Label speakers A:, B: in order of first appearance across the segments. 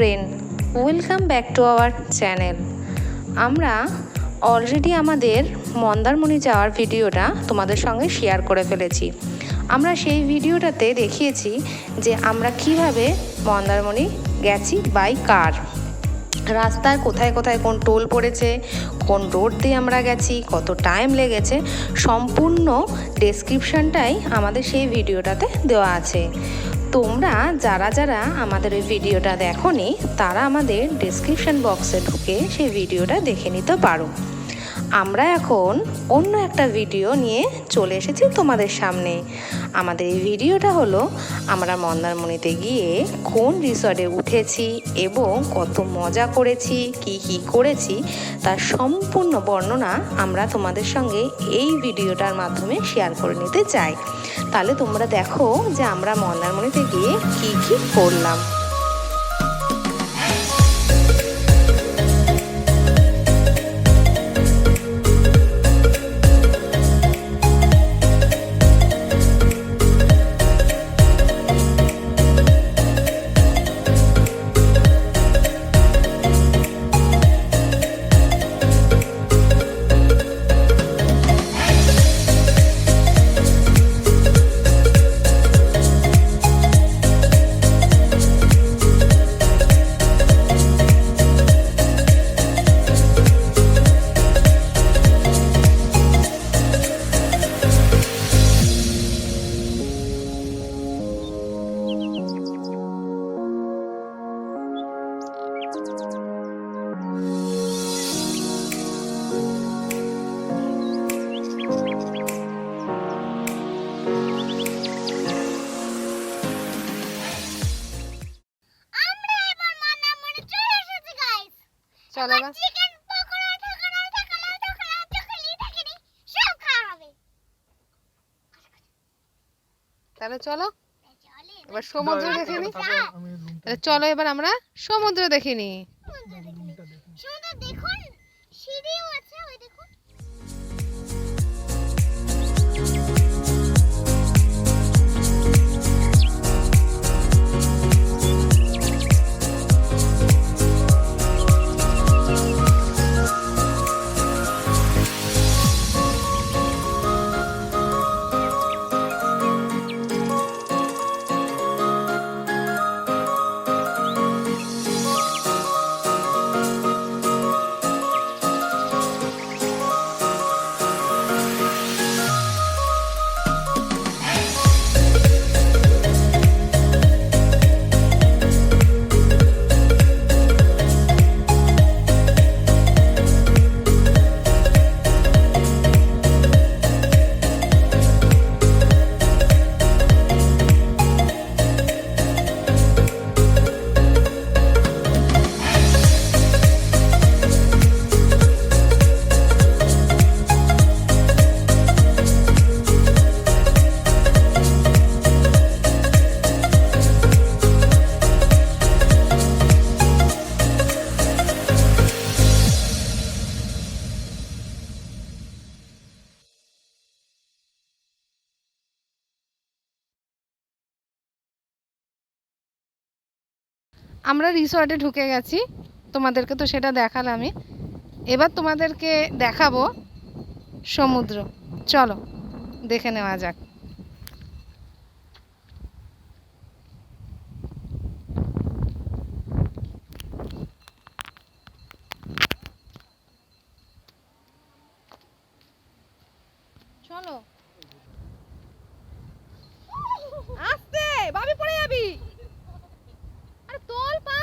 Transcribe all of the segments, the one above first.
A: Friend, welcome back to our channel. আমরা already আমাদের মন্দারমণি যাওয়ার ভিডিওটা তোমাদের সঙ্গে শেয়ার করে ফেলেছি। আমরা সেই ভিডিওটাতে দেখিয়েছি যে আমরা কিভাবে মন্দারমণি গেছি বাই কার, রাস্তায় কোথায় কোথায় কোন টোল পড়েছে, কোন রোড দিয়ে আমরা গেছি, কত টাইম লেগেছে, সম্পূর্ণ ডেসক্রিপশানটাই আমাদের সেই ভিডিওটাতে দেওয়া আছে। তোমরা যারা যারা আমাদের ওই ভিডিওটা দেখোনি তারা আমাদের ডেসক্রিপশান বক্সে ঢুকে সেই ভিডিওটা দেখে নিতে পারো। আমরা এখন অন্য একটা ভিডিও নিয়ে চলে এসেছি তোমাদের সামনে। আমাদের এই ভিডিওটা হলো আমরা মন্দারমণিতে গিয়ে কোন রিসর্টে উঠেছি এবং কত মজা করেছি, কি করেছি তার সম্পূর্ণ বর্ণনা আমরা তোমাদের সঙ্গে এই ভিডিওটার মাধ্যমে শেয়ার করে নিতে চাই। তাহলে তোমরা দেখো যে আমরা মন্দারমণিতে গিয়ে কি করলাম। তাহলে চলো এবার সমুদ্র দেখে নি। চলো এবার আমরা সমুদ্র দেখে নি। আমরা রিসর্টে ঢুকে গেছি, তোমাদেরকে তো সেটা দেখালামই। এবার তোমাদেরকে দেখাবো সমুদ্র। চলো দেখে নেওয়া যাক। চলো আস্তে, বাবি পড়ে যাবি। তোল পা,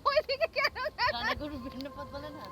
A: ওইদিকে কেন রান্না করব ভিন্ন পথ বলে না।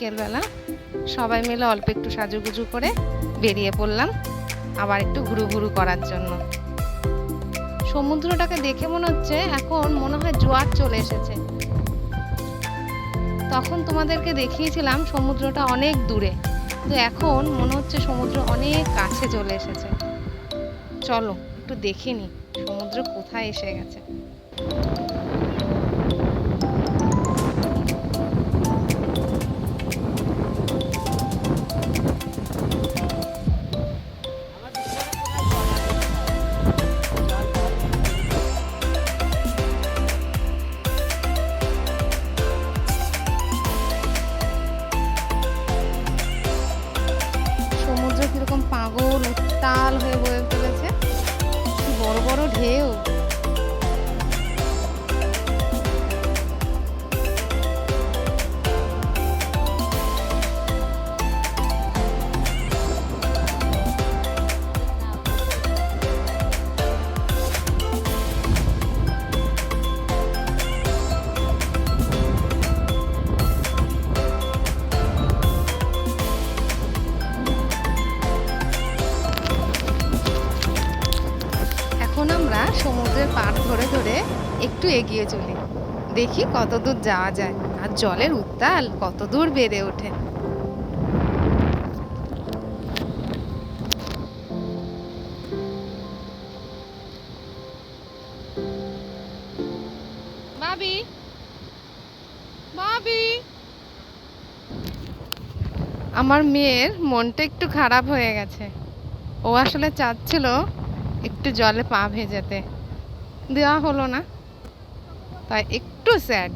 A: বিকেলবেলা সবাই মিলে অল্প একটু সাজুগুজু করে বেরিয়ে পড়লাম আবার একটু ঘুরু করার জন্য। সমুদ্রটাকে দেখে মনে হচ্ছে এখন মনে হয় জোয়ার চলে এসেছে। তখন তোমাদেরকে দেখিয়েছিলাম সমুদ্রটা অনেক দূরে, তো এখন মনে হচ্ছে সমুদ্র অনেক কাছে চলে এসেছে। চলো একটু দেখে নি সমুদ্র কোথায় এসে গেছে। সমুদ্র কিরকম পাগল উত্তাল হয়ে বয়ে ফেলেছে, কি বড় বড় ঢেউ। এখন আমরা সমুদ্রের পাড় ধরে ধরে একটু এগিয়ে চলি, দেখি কত দূর যাওয়া যায় আর জলের উত্তাল কত দূর বেড়ে ওঠে। বাবি বাবি, আমার মেয়ের মনটা একটু খারাপ হয়ে গেছে। ও আসলে চাচ্ছিল একটু জলে পা ভেজাতে, দেওয়া হলো না, তাই একটু স্যাড।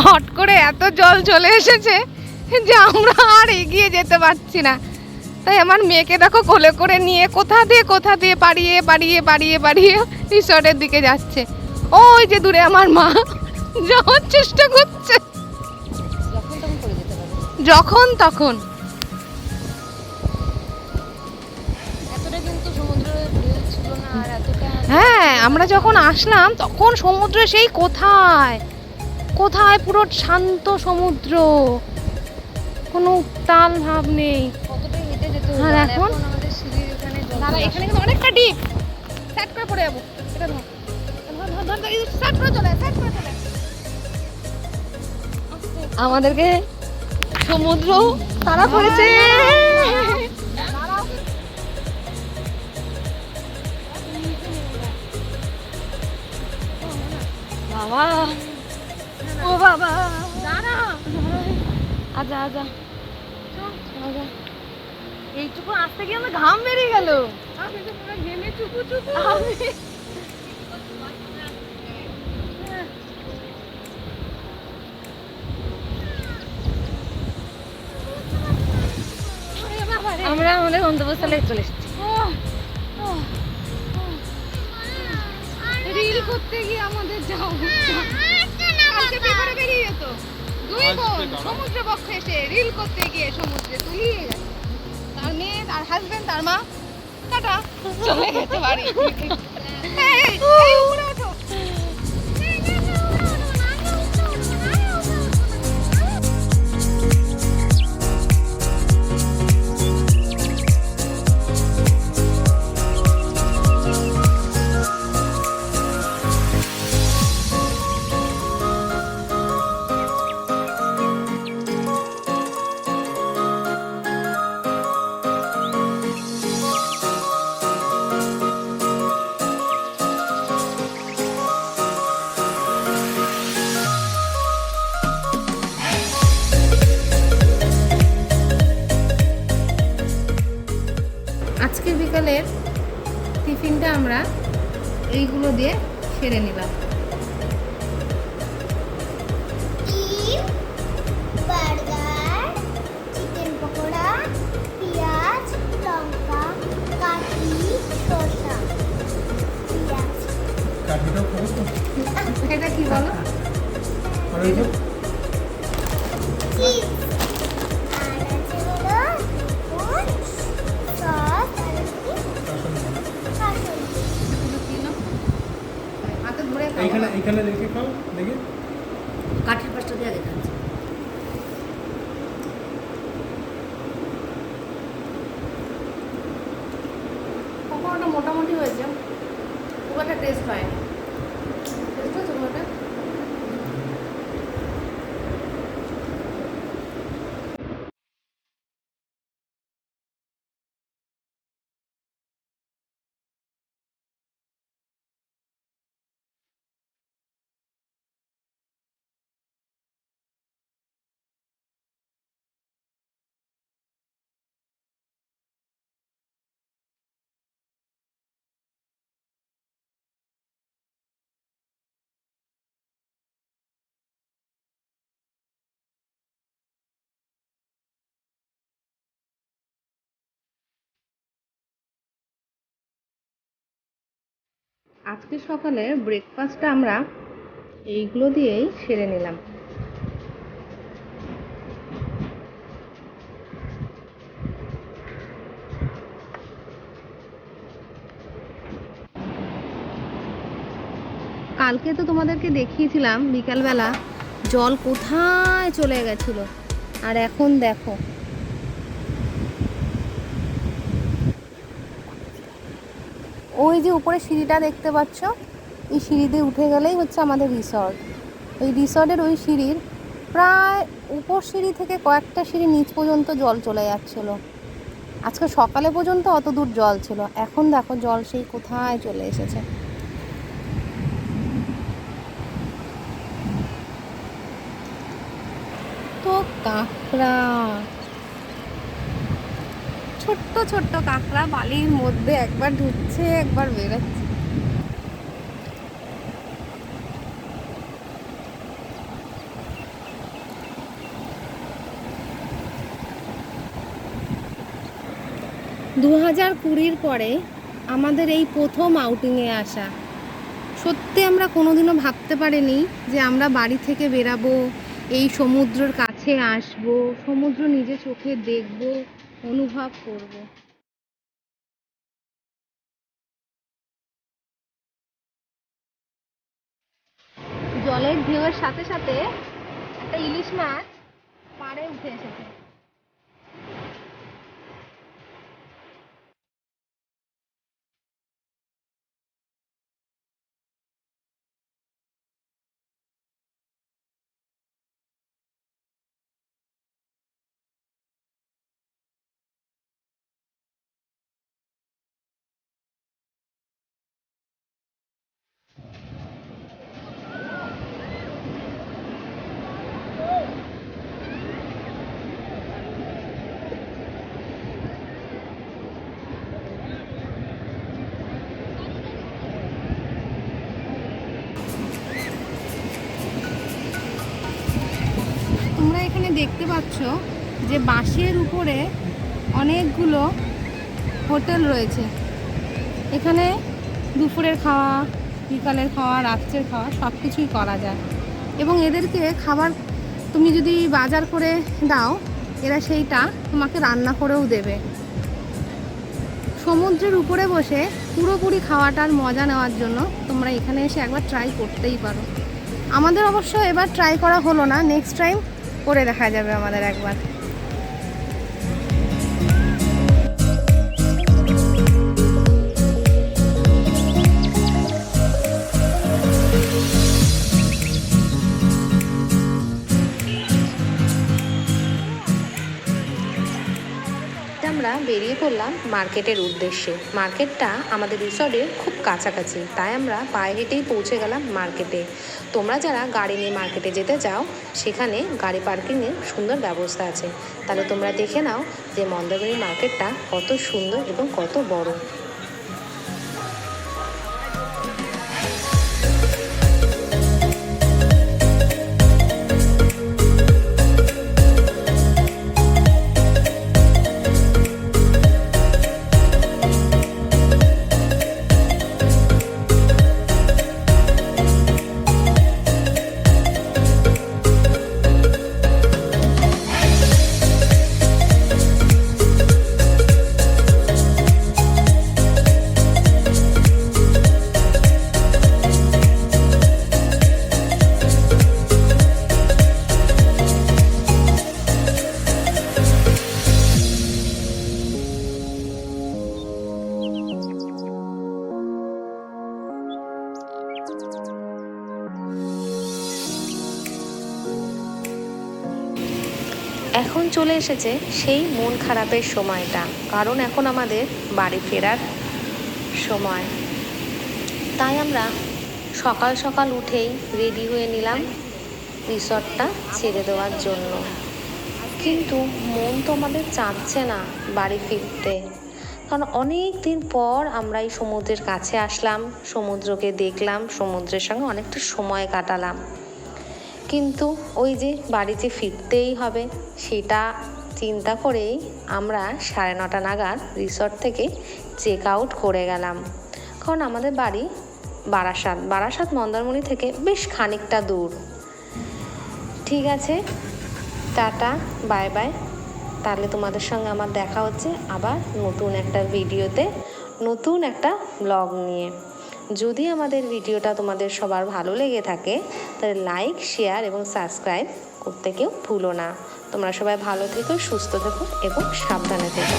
A: হট করে এত জল চলে এসেছে যে আমরা আর এগিয়ে যেতে পারছি না। তাই আমার মেয়েকে দেখো কোলে করে নিয়ে কোথা দিয়ে পাড়িয়ে রিসর্টের দিকে যাচ্ছে। ওই যে দূরে আমার মা যাওয়ার চেষ্টা করছে যখন তখন। হ্যাঁ, আমরা যখন আসলাম তখন সমুদ্র সেই কোথায় কোথায়, পুরো শান্ত সমুদ্র, কোনো উত্তাল ভাব নেই। আর এখন দাঁড়া, এখানে কিন্তু অনেকটা ডিপ, সেট করে পড়ে যাবো। এটা ধর ধর ধর, সেট করে চলে, সেট করে চলে। আমাদেরকে সমুদ্র তারা করেছে। বাবা, ও বাবা, দাঁড়া, আজা আজা, এইটুকু আসতে গিয়ে আমার ঘাম বেরিয়ে গেল। ঘেমে চুপু চুপু। আমরা আমাদের গন্তব্যস্থলে চলে এসেছি। রিল করতে গিয়ে আমাদের যাও, কালকে পেপারে বেরিয়ে যেত, দুই বোন সমুদ্র বক্ষে এসে রিল করতে গিয়ে সমুদ্রে তলিয়ে গেছে। তার মেয়ে, তার হাজবেন্ড, তার মা, টাটা, চলে গেছে বাড়ি। উপরে ওঠো। এইগুলো দিয়ে সেরে নিলাম।
B: বার্গার, চিকেন পকোড়া, পেঁয়াজ, লঙ্কা, কাঠি, শসা, পেঁয়াজ।
C: কাঠিটাও খাবো তো?
A: এটা কি বলো?
C: আর ওই যে
B: চিজ আর আছে হলো নুন, সস আর কি কাসুন্দি।
A: এগুলো কি না? হাতে ধরে খাও।
C: এইখানে রেখে খাও দেখি।
D: কাঠের পাশটা দিয়ে দেখাচ্ছি।
A: পকোড়াটা মোটামুটি হয়েছে, খুব একটা টেস্ট হয়নি। টেস্ট হয়েছে খুব একটা? আজকে সকালে ব্রেকফাস্টটা আমরা এইগুলো দিয়েই সেরে নিলাম। কালকে তো তোমাদেরকে দেখিয়েছিলাম বিকালবেলা জল কোথায় চলে গেছিলো, আর এখন দেখো ওই যে উপরে সিঁড়িটা দেখতে পাচ্ছ, এই সিঁড়িতে উঠে গেলেই হচ্ছে আমাদের রিসর্ট। ওই রিসর্টের ওই সিঁড়ির প্রায় উপর সিঁড়ি থেকে কয়েকটা সিঁড়ি নিচ পর্যন্ত জল চলে যাচ্ছিলো। আজকে সকালে পর্যন্ত অত দূর জল ছিল, এখন দেখো জল সেই কোথায় চলে এসেছে। তো কাঁকড়া, ছোট্ট ছোট্ট কাঁকড়া বালির মধ্যে একবার ঢুকছে একবার বেরোচ্ছে। দু 2020 পরে আমাদের এই প্রথম আউটিংয়ে আসা। সত্যি আমরা কোনোদিনও ভাবতে পারিনি যে আমরা বাড়ি থেকে বেরাবো, এই সমুদ্রের কাছে আসবো, সমুদ্র নিজে চোখে দেখবো, অনুভব করব। জলের ঢেউয়ের সাথে সাথে একটা ইলিশ মাছ পাড়ে উঠে এসেছে। তোমরা এখানে দেখতে পাচ্ছ যে বাঁশের উপরে অনেকগুলো হোটেল রয়েছে। এখানে দুপুরের খাওয়া, বিকালের খাওয়া, রাত্রের খাওয়া সব কিছুই করা যায়। এবং এদেরকে খাবার তুমি যদি বাজার করে দাও, এরা সেইটা তোমাকে রান্না করেও দেবে। সমুদ্রের উপরে বসে পুরোপুরি খাওয়াটার মজা নেওয়ার জন্য তোমরা এখানে এসে একবার ট্রাই করতেই পারো। আমাদের অবশ্য এবার ট্রাই করা হলো না, নেক্সট টাইম করে দেখা যাবে আমাদের একবার। আমরা বেরিয়ে পড়লাম মার্কেটের উদ্দেশ্যে। মার্কেটটা আমাদের রিসর্টের খুব কাছাকাছি, তাই আমরা পায়ে হেঁটেই পৌঁছে গেলাম মার্কেটে। তোমরা যারা গাড়ি নিয়ে মার্কেটে যেতে চাও, সেখানে গাড়ি পার্কিংয়ের সুন্দর ব্যবস্থা আছে। তাহলে তোমরা দেখে নাও যে মন্দারমণি মার্কেটটা কত সুন্দর এবং কত বড়। এখন চলে এসেছে সেই মন খারাপের সময়টা, কারণ এখন আমাদের বাড়ি ফেরার সময়। তাই আমরা সকাল সকাল উঠেই রেডি হয়ে নিলাম রিসর্টটা ছেড়ে দেওয়ার জন্য। কিন্তু মন তো আমাদের চাচ্ছে না বাড়ি ফিরতে, কারণ অনেক দিন পর আমরা এই সমুদ্রের কাছে আসলাম, সমুদ্রকে দেখলাম, সমুদ্রের সঙ্গে অনেকটা সময় কাটালাম। কিন্তু ওই যে বাড়িতে ফিরতেই হবে, সেটা চিন্তা করেই আমরা 9:30 নাগাদ রিসর্ট থেকে চেক আউট করে গেলাম। কারণ আমাদের বাড়ি বারাসাত মন্দারমণি থেকে বেশ খানিকটা দূর। ঠিক আছে, টাটা, বাই বাই। তাহলে তোমাদের সঙ্গে আমার দেখা হচ্ছে আবার নতুন একটা ভিডিওতে, নতুন একটা ব্লগ নিয়ে। যদি আমাদের ভিডিওটা তোমাদের সবার ভালো লেগে থাকে তাহলে লাইক, শেয়ার এবং সাবস্ক্রাইব করতে কেউ ভুলো না। তোমরা সবাই ভালো থেকো, সুস্থ থেকো এবং সাবধানে থেকো।